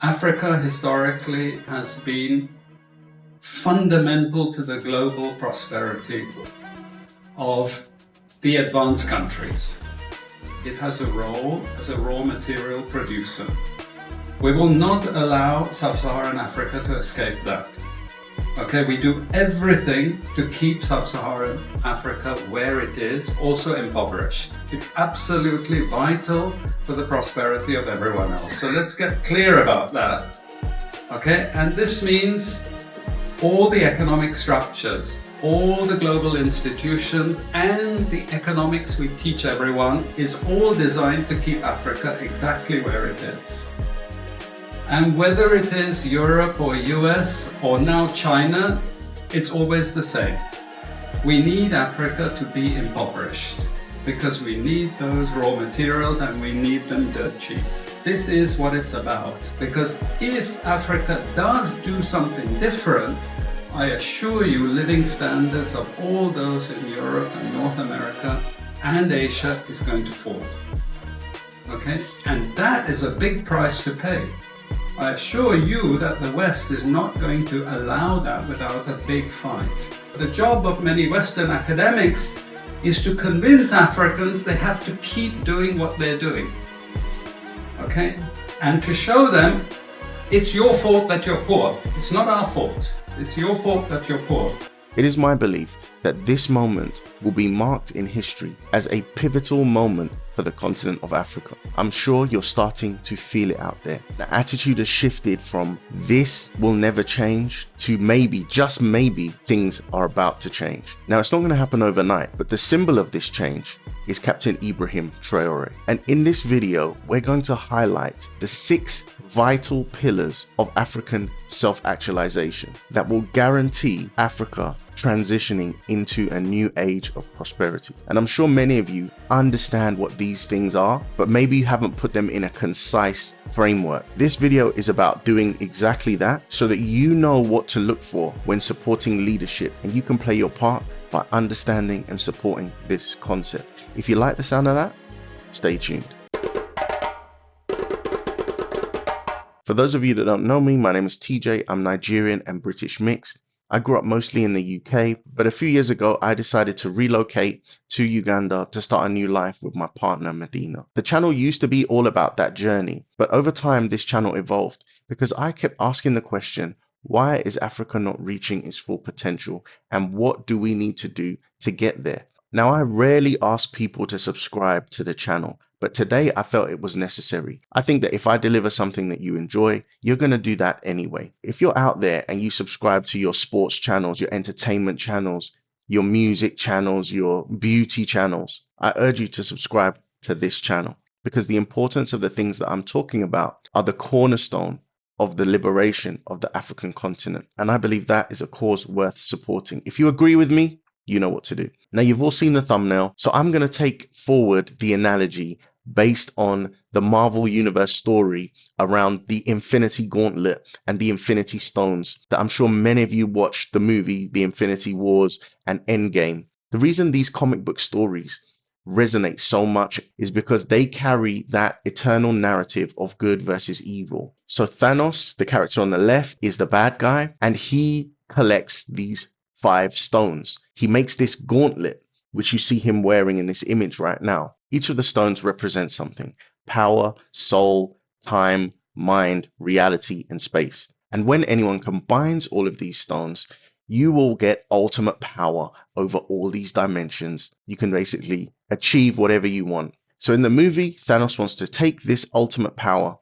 Africa historically has been fundamental to the global prosperity of the advanced countries. It has a role as a raw material producer. We will not allow sub-Saharan Africa to escape that. Okay, we do everything to keep sub-Saharan Africa where it is, also impoverished. It's absolutely vital for the prosperity of everyone else. So let's get clear about that. Okay, and this means all the economic structures, all the global institutions, and the economics we teach everyone is all designed to keep Africa exactly where it is. And whether it is Europe or US or now China, it's always the same. We need Africa to be impoverished because we need those raw materials and we need them dirt cheap. This is what it's about, because if Africa does do something different, I assure you living standards of all those in Europe and North America and Asia is going to fall. Okay? And that is a big price to pay. I assure you that the West is not going to allow that without a big fight. The job of many Western academics is to convince Africans they have to keep doing what they're doing. Okay? And to show them it's your fault that you're poor. It's not our fault. It's your fault that you're poor. It is my belief that this moment will be marked in history as a pivotal moment for the continent of Africa. I'm sure you're starting to feel it out there. The attitude has shifted from this will never change to maybe, just maybe, things are about to change. Now, it's not going to happen overnight, but the symbol of this change is Captain Ibrahim Traoré. And in this video, we're going to highlight the 6 vital pillars of African self-actualization that will guarantee Africa transitioning into a new age of prosperity. And I'm sure many of you understand what these things are, but maybe you haven't put them in a concise framework. This video is about doing exactly that so that you know what to look for when supporting leadership, and you can play your part by understanding and supporting this concept. If you like the sound of that, stay tuned. For those of you that don't know me, my name is TJ. I'm Nigerian and British mixed. I grew up mostly in the UK, but a few years ago, I decided to relocate to Uganda to start a new life with my partner, Medina. The channel used to be all about that journey, but over time, this channel evolved because I kept asking the question, why is Africa not reaching its full potential, and what do we need to do to get there? Now, I rarely ask people to subscribe to the channel, but today I felt it was necessary. I think that if I deliver something that you enjoy, you're going to do that anyway. If you're out there and you subscribe to your sports channels, your entertainment channels, your music channels, your beauty channels, I urge you to subscribe to this channel, because the importance of the things that I'm talking about are the cornerstone of the liberation of the African continent. And I believe that is a cause worth supporting. If you agree with me, you know what to do. Now, you've all seen the thumbnail, so I'm going to take forward the analogy based on the Marvel Universe story around the Infinity Gauntlet and the Infinity Stones that I'm sure many of you watched the movie The Infinity Wars and Endgame. The reason these comic book stories resonate so much is because they carry that eternal narrative of good versus evil. So Thanos, the character on the left, is the bad guy, and he collects these 5 stones. He makes this gauntlet, which you see him wearing in this image right now. Each of the stones represents something: power, soul, time, mind, reality, and space. And when anyone combines all of these stones, you will get ultimate power over all these dimensions. You can basically achieve whatever you want. So in the movie, Thanos wants to take this ultimate power,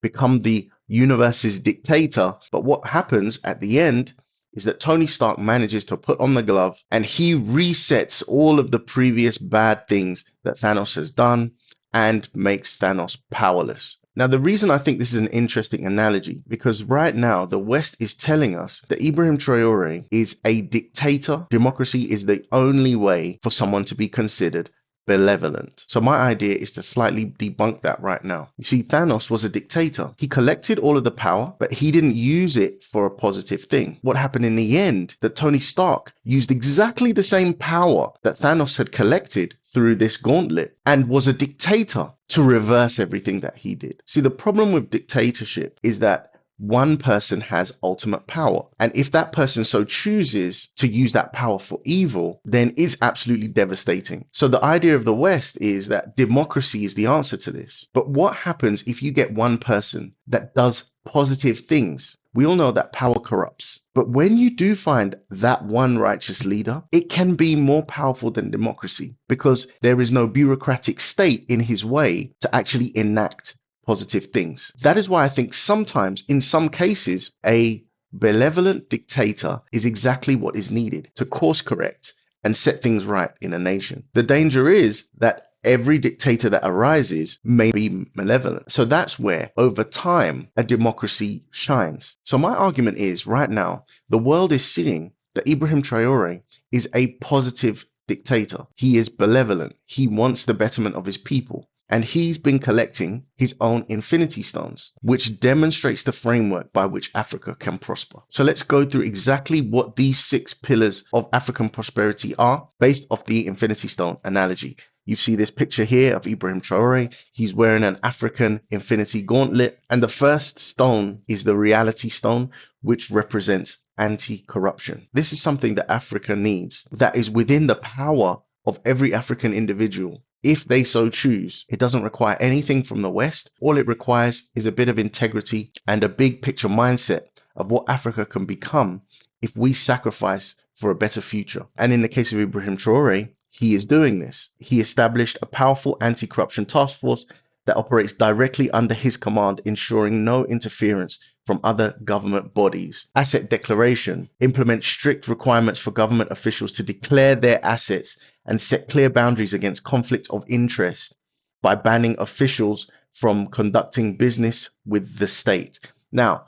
become the universe's dictator. But what happens at the end is that Tony Stark manages to put on the glove and he resets all of the previous bad things that Thanos has done and makes Thanos powerless. Now, the reason I think this is an interesting analogy, because right now the West is telling us that Ibrahim Traoré is a dictator. Democracy is the only way for someone to be considered benevolent. So my idea is to slightly debunk that right now. You see, Thanos was a dictator. He collected all of the power, but he didn't use it for a positive thing. What happened in the end, that Tony Stark used exactly the same power that Thanos had collected through this gauntlet and was a dictator to reverse everything that he did. See, the problem with dictatorship is that one person has ultimate power. And if that person so chooses to use that power for evil, then it's absolutely devastating. So the idea of the West is that democracy is the answer to this. But what happens if you get one person that does positive things? We all know that power corrupts. But when you do find that one righteous leader, it can be more powerful than democracy because there is no bureaucratic state in his way to actually enact positive things. That is why I think sometimes, in some cases, a benevolent dictator is exactly what is needed to course correct and set things right in a nation. The danger is that every dictator that arises may be malevolent. So that's where, over time, a democracy shines. So my argument is, right now, the world is seeing that Ibrahim Traoré is a positive dictator. He is benevolent. He wants the betterment of his people. And he's been collecting his own infinity stones, which demonstrates the framework by which Africa can prosper. So let's go through exactly what these 6 pillars of African prosperity are based off the infinity stone analogy. You see this picture here of Ibrahim Traoré. He's wearing an African infinity gauntlet. And the first stone is the reality stone, which represents anti-corruption. This is something that Africa needs, that is within the power of every African individual. If they so choose, it doesn't require anything from the West. All it requires is a bit of integrity and a big picture mindset of what Africa can become if we sacrifice for a better future. And in the case of Ibrahim Traoré, he is doing this. He established a powerful anti-corruption task force that operates directly under his command, ensuring no interference from other government bodies. Asset declaration implements strict requirements for government officials to declare their assets and set clear boundaries against conflict of interest by banning officials from conducting business with the state. Now,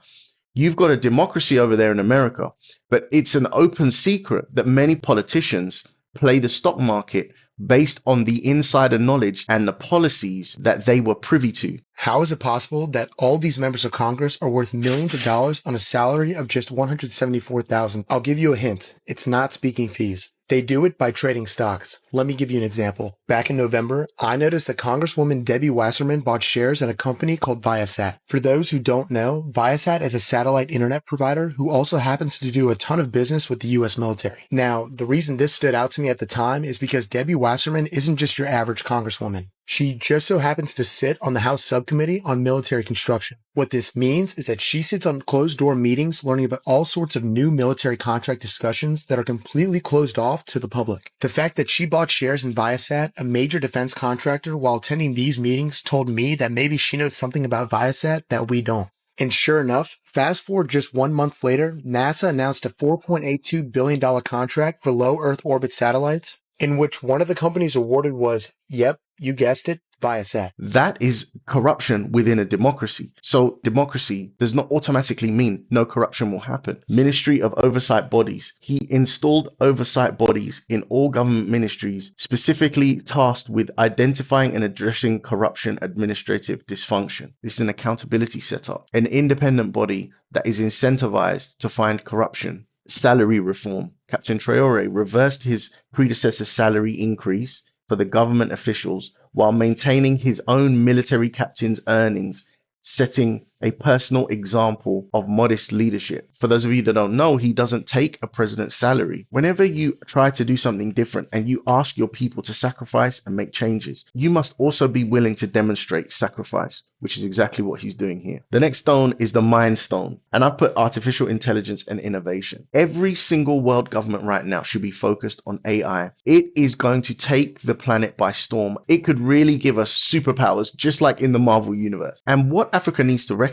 you've got a democracy over there in America, but it's an open secret that many politicians play the stock market based on the insider knowledge and the policies that they were privy to. How is it possible that all these members of Congress are worth millions of dollars on a salary of just $174,000? I'll give you a hint. It's not speaking fees. They do it by trading stocks. Let me give you an example. Back in November, I noticed that Congresswoman Debbie Wasserman bought shares in a company called Viasat. For those who don't know, Viasat is a satellite internet provider who also happens to do a ton of business with the U.S. military. Now, the reason this stood out to me at the time is because Debbie Wasserman isn't just your average Congresswoman. She just so happens to sit on the House Subcommittee on Military Construction. What this means is that she sits on closed-door meetings learning about all sorts of new military contract discussions that are completely closed off to the public. The fact that she bought shares in Viasat, a major defense contractor, while attending these meetings told me that maybe she knows something about Viasat that we don't. And sure enough, fast forward just 1 month later, NASA announced a $4.82 billion contract for low Earth orbit satellites, in which one of the companies awarded was, yep, you guessed it, Viasat. That is corruption within a democracy. So democracy does not automatically mean no corruption will happen. Ministry of Oversight Bodies. He installed oversight bodies in all government ministries, specifically tasked with identifying and addressing corruption, administrative dysfunction. This is an accountability setup, an independent body that is incentivized to find corruption. Salary reform. Captain Traoré reversed his predecessor's salary increase for the government officials while maintaining his own military captain's earnings, setting a personal example of modest leadership. For those of you that don't know, he doesn't take a president's salary. Whenever you try to do something different and you ask your people to sacrifice and make changes, you must also be willing to demonstrate sacrifice, which is exactly what he's doing here. The next stone is the Mind Stone, and I put artificial intelligence and innovation. Every single world government right now should be focused on AI. It is going to take the planet by storm. It could really give us superpowers, just like in the Marvel universe. And what Africa needs to recognize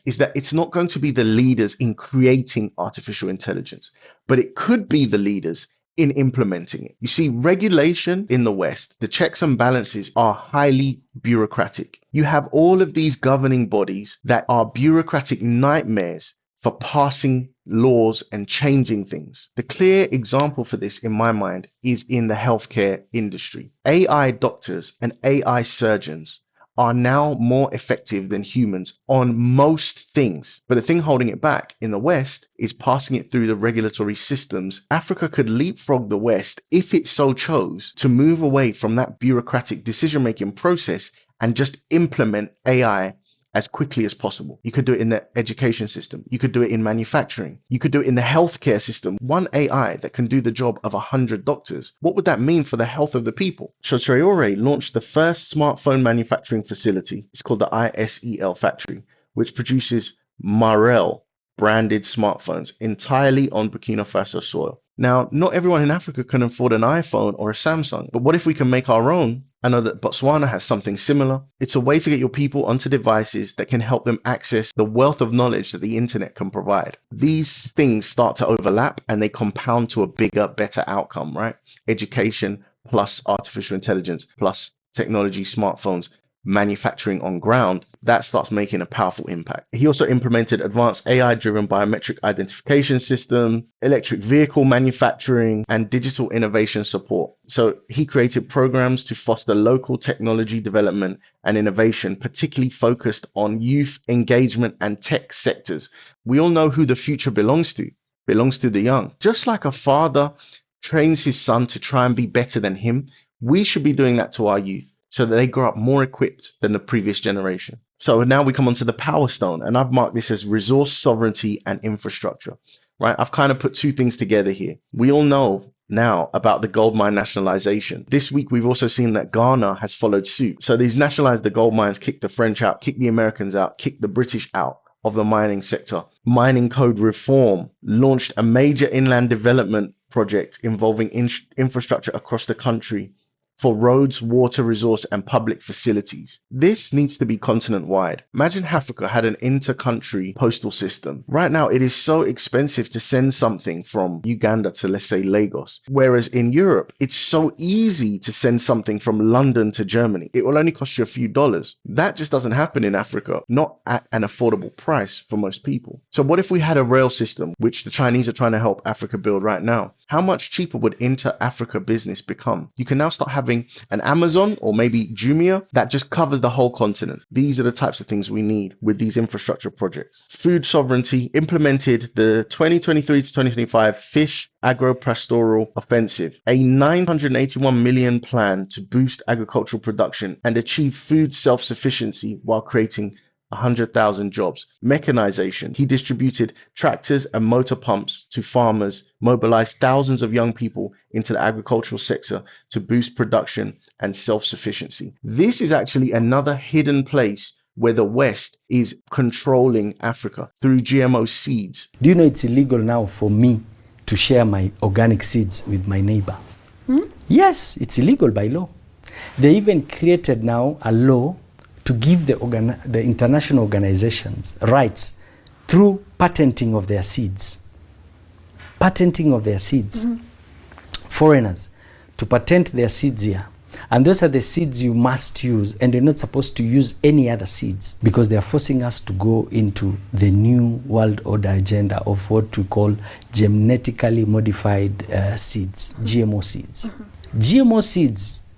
is that it's not going to be the leaders in creating artificial intelligence, but it could be the leaders in implementing it. You see, regulation in the West, the checks and balances are highly bureaucratic. You have all of these governing bodies that are bureaucratic nightmares for passing laws and changing things. The clear example for this, in my mind, is in the healthcare industry. AI doctors and AI surgeons are now more effective than humans on most things. But the thing holding it back in the West is passing it through the regulatory systems. Africa could leapfrog the West if it so chose to move away from that bureaucratic decision-making process and just implement AI as quickly as possible. You could do it in the education system. You could do it in manufacturing. You could do it in the healthcare system. One AI that can do the job of 100 doctors. What would that mean for the health of the people? So Traoré launched the first smartphone manufacturing facility. It's called the ISEL factory, which produces Marel branded smartphones entirely on Burkina Faso soil. Now, not everyone in Africa can afford an iPhone or a Samsung, but what if we can make our own? I know that Botswana has something similar. It's a way to get your people onto devices that can help them access the wealth of knowledge that the internet can provide. These things start to overlap and they compound to a bigger, better outcome, right? Education plus artificial intelligence plus technology, smartphones, manufacturing on ground, that starts making a powerful impact. He also implemented advanced AI-driven biometric identification system, electric vehicle manufacturing, and digital innovation support. So he created programs to foster local technology development and innovation, particularly focused on youth engagement and tech sectors. We all know who the future belongs to. Belongs to the young. Just like a father trains his son to try and be better than him, we should be doing that to our youth, so that they grow up more equipped than the previous generation. So now we come onto the Power Stone, and I've marked this as resource sovereignty and infrastructure, right? I've kind of put two things together here. We all know now about the gold mine nationalization. This week, we've also seen that Ghana has followed suit. So these nationalized the gold mines, kicked the French out, kicked the Americans out, kicked the British out of the mining sector. Mining code reform launched a major inland development project involving infrastructure across the country for roads, water resource, and public facilities. This needs to be continent-wide. Imagine Africa had an inter-country postal system. Right now, it is so expensive to send something from Uganda to, let's say, Lagos. Whereas in Europe, it's so easy to send something from London to Germany. It will only cost you a few dollars. That just doesn't happen in Africa, not at an affordable price for most people. So what if we had a rail system, which the Chinese are trying to help Africa build right now? How much cheaper would inter-Africa business become? You can now start having an Amazon or maybe Jumia that just covers the whole continent. These are the types of things we need with these infrastructure projects. Food sovereignty implemented the 2023 to 2025 Fish Agro-Pastoral Offensive, a 981 million plan to boost agricultural production and achieve food self-sufficiency while creating 100,000 jobs. Mechanization. He distributed tractors and motor pumps to farmers, mobilized thousands of young people into the agricultural sector to boost production and self-sufficiency. This is actually another hidden place where the West is controlling Africa through GMO seeds. Do you know it's illegal now for me to share my organic seeds with my neighbor? Yes, it's illegal by law. They even created now a law to give the international organizations rights through patenting of their seeds. Patenting of their seeds. Foreigners to patent their seeds here. And those are the seeds you must use, and you're not supposed to use any other seeds, because they are forcing us to go into the new world order agenda of what we call genetically modified seeds, GMO seeds. GMO seeds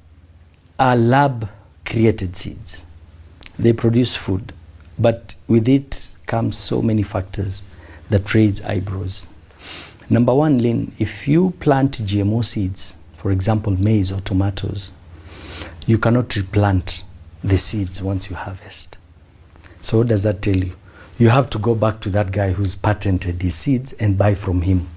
are lab created seeds. They produce food, but with it comes so many factors that raise eyebrows. Number one, Lynn, if you plant GMO seeds, for example, maize or tomatoes, you cannot replant the seeds once you harvest. So what does that tell you? You have to go back to that guy who's patented his seeds and buy from him.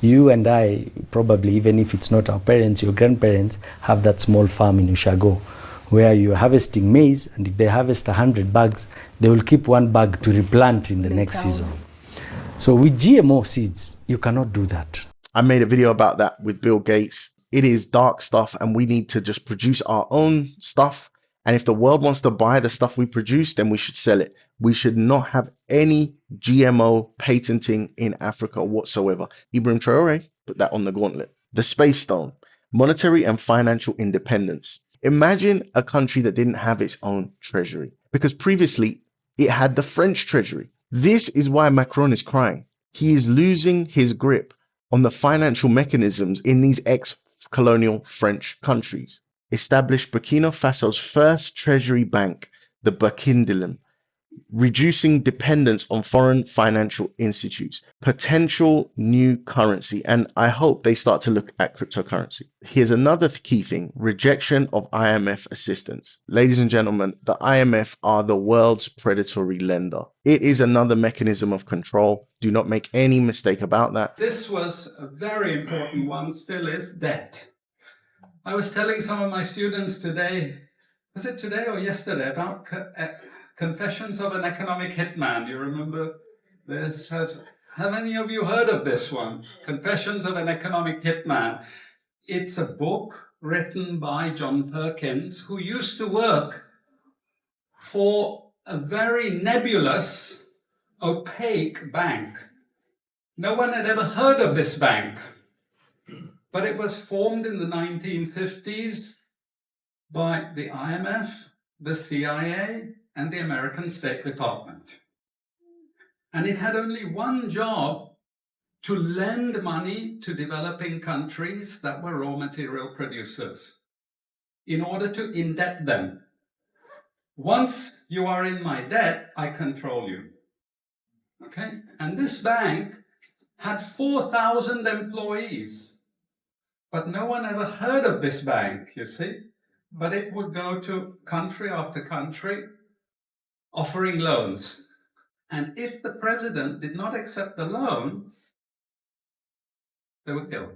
You and I, probably, even if it's not our parents, your grandparents, have that small farm in Ushago, where you're harvesting maize, and if they harvest 100 bags, they will keep 1 bag to replant in the next season. So with GMO seeds, you cannot do that. I made a video about that with Bill Gates. It is dark stuff, and we need to just produce our own stuff. And if the world wants to buy the stuff we produce, then we should sell it. We should not have any GMO patenting in Africa whatsoever. Ibrahim Traoré put that on the gauntlet. The Space Stone, monetary and financial independence. Imagine a country that didn't have its own treasury, because previously it had the French treasury. This is why Macron is crying. He is losing his grip on the financial mechanisms in these ex-colonial French countries. Established Burkina Faso's first treasury bank, the Burkindilim, reducing dependence on foreign financial institutes, potential new currency, and I hope they start to look at cryptocurrency. Here's another key thing: rejection of IMF assistance. Ladies and gentlemen, the IMF are the world's predatory lender. It is another mechanism of control. Do not make any mistake about that. This was a very important one, still is, debt. I was telling some of my students today, was it today or yesterday, about Confessions of an Economic Hitman. Do you remember this? Have any of you heard of this one? Confessions of an Economic Hitman. It's a book written by John Perkins, who used to work for a very nebulous, opaque bank. No one had ever heard of this bank, but it was formed in the 1950s by the IMF, the CIA, and the American State Department. And it had only one job: to lend money to developing countries that were raw material producers in order to indebt them. Once you are in my debt, I control you. Okay? And this bank had 4,000 employees, but no one ever heard of this bank, you see? But it would go to country after country, offering loans. And if the president did not accept the loan, they would kill.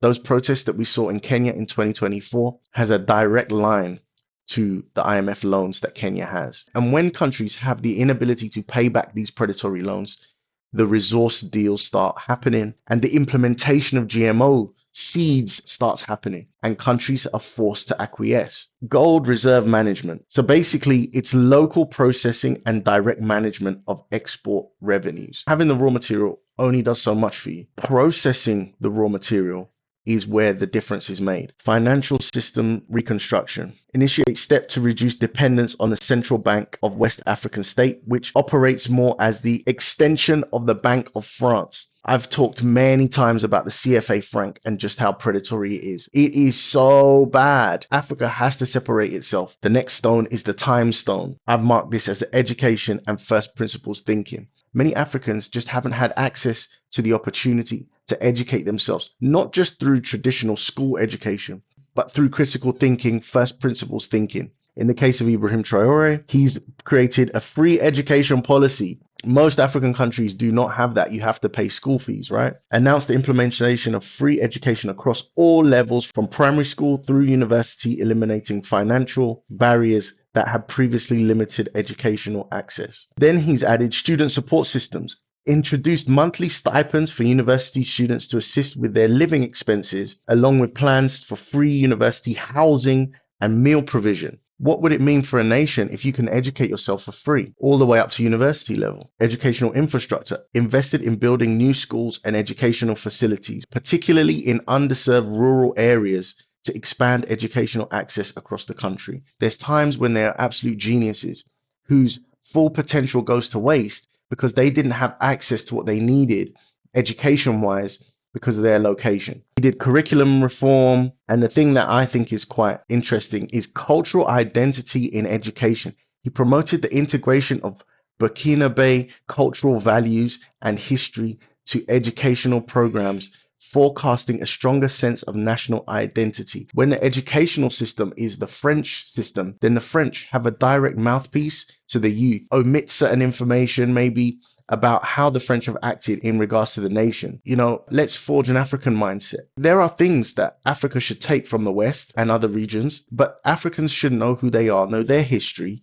Those protests that we saw in Kenya in 2024 has a direct line to the IMF loans that Kenya has. And when countries have the inability to pay back these predatory loans, the resource deals start happening and the implementation of GMO seeds starts happening and countries are forced to acquiesce. Gold reserve management. So basically it's local processing and direct management of export revenues. Having the raw material only does so much for you. Processing the raw material is where the difference is made. Financial system reconstruction. Initiate step to reduce dependence on the central bank of West African state, which operates more as the extension of the Bank of France. I've talked many times about the CFA franc and just how predatory it is. It is so bad. Africa has to separate itself. The next stone is the time stone. I've marked this as the education and first principles thinking. Many Africans just haven't had access to the opportunity to educate themselves, not just through traditional school education, but through critical thinking, first principles thinking. In the case of Ibrahim Traoré, he's created a free education policy. Most African countries do not have that. You have to pay school fees, right? Announced the implementation of free education across all levels from primary school through university, eliminating financial barriers that had previously limited educational access. Then he's added student support systems, introduced monthly stipends for university students to assist with their living expenses, along with plans for free university housing and meal provision. What would it mean for a nation if you can educate yourself for free, all the way up to university level? Educational infrastructure, invested in building new schools and educational facilities, particularly in underserved rural areas, to expand educational access across the country. There's times when there are absolute geniuses whose full potential goes to waste because they didn't have access to what they needed education-wise because of their location. He did curriculum reform, and the thing that I think is quite interesting is cultural identity in education. He promoted the integration of Burkinabe cultural values and history to educational programs, forecasting a stronger sense of national identity. When the educational system is the French system, then the French have a direct mouthpiece to the youth, omit certain information maybe about how the French have acted in regards to the nation. You know, let's forge an African mindset. There are things that Africa should take from the West and other regions, but Africans should know who they are, know their history,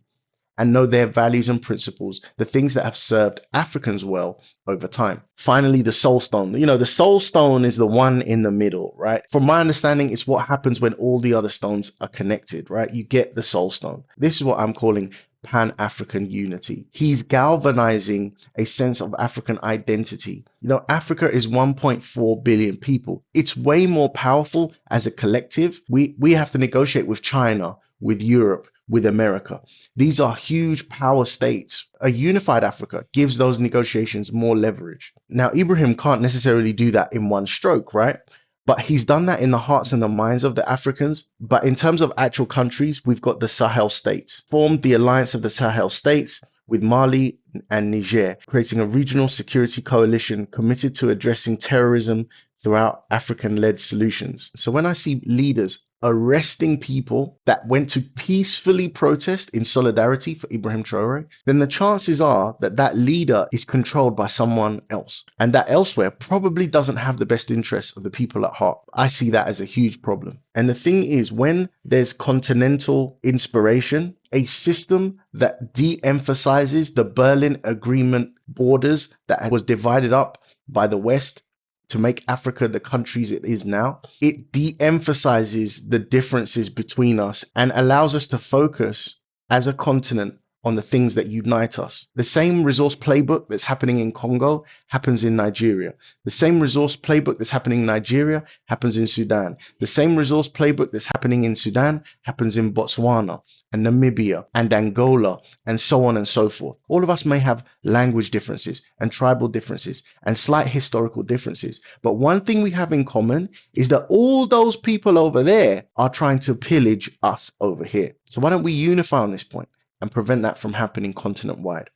and know their values and principles, the things that have served Africans well over time. Finally, the soul stone. You know, the soul stone is the one in the middle, right? From my understanding, it's what happens when all the other stones are connected, right? You get the soul stone. This is what I'm calling Pan-African unity. He's galvanizing a sense of African identity. You know, Africa is 1.4 billion people. It's way more powerful as a collective. We have to negotiate with China, with Europe, with America. These are huge power states. A unified Africa gives those negotiations more leverage. Now, Ibrahim can't necessarily do that in one stroke, right? But he's done that in the hearts and the minds of the Africans. But in terms of actual countries, we've got the Sahel states. Formed the alliance of the Sahel states with Mali and Niger, creating a regional security coalition committed to addressing terrorism throughout African-led solutions. So when I see leaders arresting people that went to peacefully protest in solidarity for Ibrahim Traoré, then the chances are that that leader is controlled by someone else, and that elsewhere probably doesn't have the best interests of the people at heart. I see that as a huge problem. And the thing is, when there's continental inspiration, a system that de-emphasizes the Berlin Agreement borders that was divided up by the West to make Africa the countries it is now, it de-emphasizes the differences between us and allows us to focus as a continent on the things that unite us. The same resource playbook that's happening in Congo happens in Nigeria. The same resource playbook that's happening in Nigeria happens in Sudan. The same resource playbook that's happening in Sudan happens in Botswana and Namibia and Angola and so on and so forth. All of us may have language differences and tribal differences and slight historical differences, but one thing we have in common is that all those people over there are trying to pillage us over here. So why don't we unify on this point and prevent that from happening continent-wide?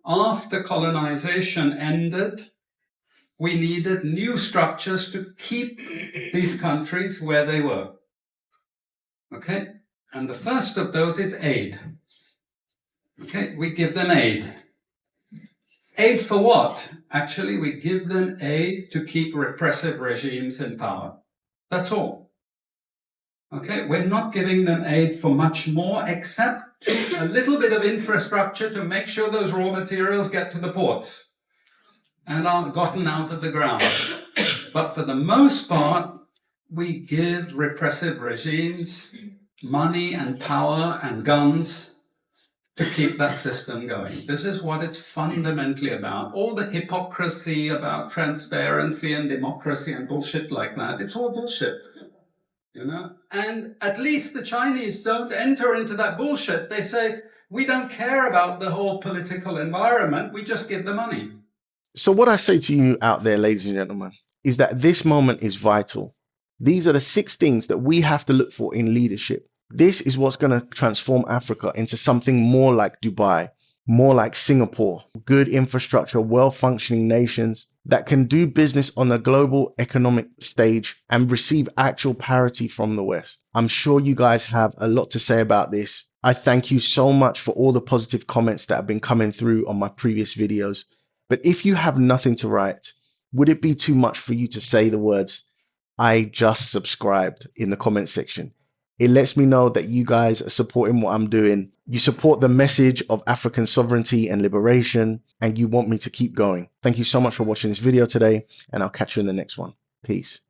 After colonization ended, we needed new structures to keep these countries where they were. Okay? And the first of those is aid. Okay? We give them aid. Aid for what? Actually, we give them aid to keep repressive regimes in power. That's all. Okay? We're not giving them aid for much more, except a little bit of infrastructure to make sure those raw materials get to the ports and are gotten out of the ground. But for the most part, we give repressive regimes money and power and guns to keep that system going. This is what it's fundamentally about. All the hypocrisy about transparency and democracy and bullshit like that, it's all bullshit. You know, and at least the Chinese don't enter into that bullshit. They say, we don't care about the whole political environment. We just give the money. So what I say to you out there, ladies and gentlemen, is that this moment is vital. These are the 6 things that we have to look for in leadership. This is what's going to transform Africa into something more like Dubai, more like Singapore, good infrastructure, well-functioning nations that can do business on a global economic stage and receive actual parity from the West. I'm sure you guys have a lot to say about this. I thank you so much for all the positive comments that have been coming through on my previous videos. But if you have nothing to write, would it be too much for you to say the words, "I just subscribed" in the comment section? It lets me know that you guys are supporting what I'm doing. You support the message of African sovereignty and liberation, and you want me to keep going. Thank you so much for watching this video today, and I'll catch you in the next one. Peace.